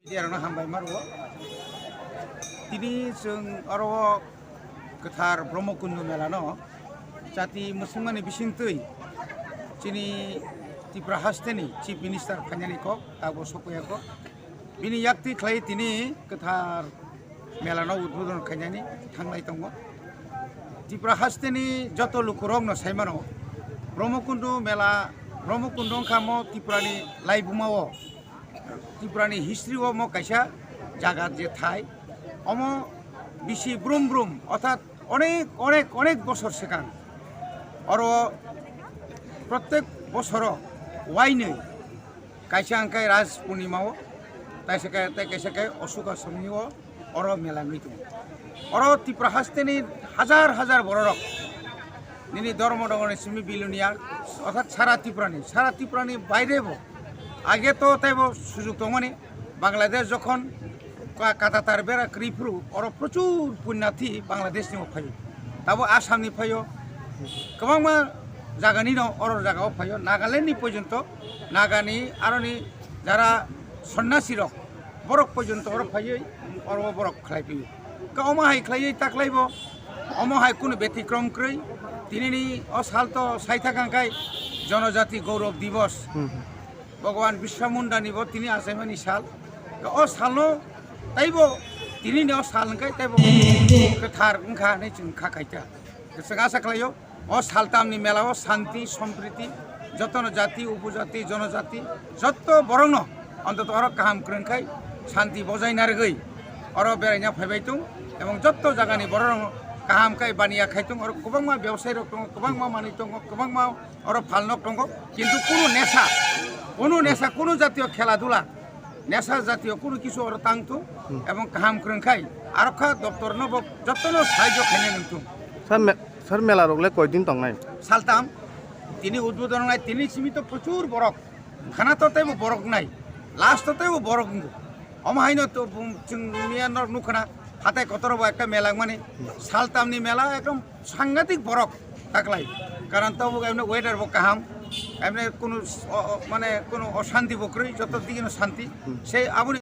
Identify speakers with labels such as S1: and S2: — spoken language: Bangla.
S1: Diarana hambai marwo tini जों aro gothar brahmakundu mela no jati muslimani bisingtui chini Tripura hasteni chief minister khanjani ko abo sokoya ko bini yakti khlai tini gothar mela no udbodhon khanjani thanglai tongo Tripura hasteni joto lukurok no saimano brahmakundu mela brahmakundu khamo Tripurani laibumao Tripurani history o mo kaisa jagat je thai omo bisi brum brum অর্থাৎ অনেক বছর সেখান আরো প্রত্যেক বছর ওয়াইনে কাইসা আঙ্কাই রাজ পূর্ণিমাও কাইসাকায় অশোক সমীও অর মেলা নৃত্য অর ত্রিপুরা হাস্তেনি হাজার হাজার বড়রক নিনি ধর্ম ডগনি সিমি বিলুনিয়া অর্থাৎ সারা ত্রিপুরানি বাইরেও আগে তো তাইব সুযোগ দঙনি বাংলাদেশ যখন কাতাতার বেড়া ক্রিফ্রু আর প্রচুর পুণ্যার্থী বাংলাদেশনি ফাইও তাবো আসামনি ফাইও গোबांमा জায়গানি दं अर জায়গাও ফাইও নাগাল্যান্ডনি পর্যন্ত নাগানি আরনি যারা সন্ন্যাসী রক বরক পর্যন্ত অর ফাইও অর বরক খাইপিও অমাহাই খাইयै তাকলাইব অমহাই কোনো ব্যতিক্রম ক্রই তিনিনি অসাল তো সাইথাকাঙ্কাই জনজাতি গৌরব দিবস ভগবান বিরসা মুন্ডা নিব তিনি আসাইমানি সাল অ সালনো তাইব তিনি নেও সালংকাই তাইব गोथार ओंखा नै जों खाखाइता जों आसा खालायो अ सालतामनि मेलाव शान्ति सम्प्रीति जतन जाति उपजाति जनजाति जत्त बरंग अन्तत अर काहाम क्रंखाय शान्ति बजायना रगै अर बेरायना फैबाय दं एवं जत्त जागानि बरंग काहामखाय बानिया खायदों अर गोबांमा व्यवसाय रक दं गोबांमा मानि दं गोबांमा अर फालनक दं किन्तु কোনো नेशा কোনো জাতীয় খেলাধুলা নেশা জাতীয় কোনো কিছু আর তাংতো এবং কাহাম क्रंखाय आरक्षा दप्तर न जतन साहाय्य खायनो नंतु
S2: सर मेला रगले कयदिन तंनाय
S1: सालताम তিনি উদ্বোধন নাই তিনি সীমিত প্রচুর বরক খানা তো তাইব বরক নাই লাস্ট তাইব বরক অমাহাইন তো মিয়ানর নুখনা হাতায় কতরব একটা মেলা মানে সালতামনি মেলা একদম সাংঘাতিক বরক থাকলাই কারণ তো এমনি ওয়েদার কাহাম এমনি কোনো মানে কোনো অশান্তি বকরই যত দিকে শান্তি সেই আবরি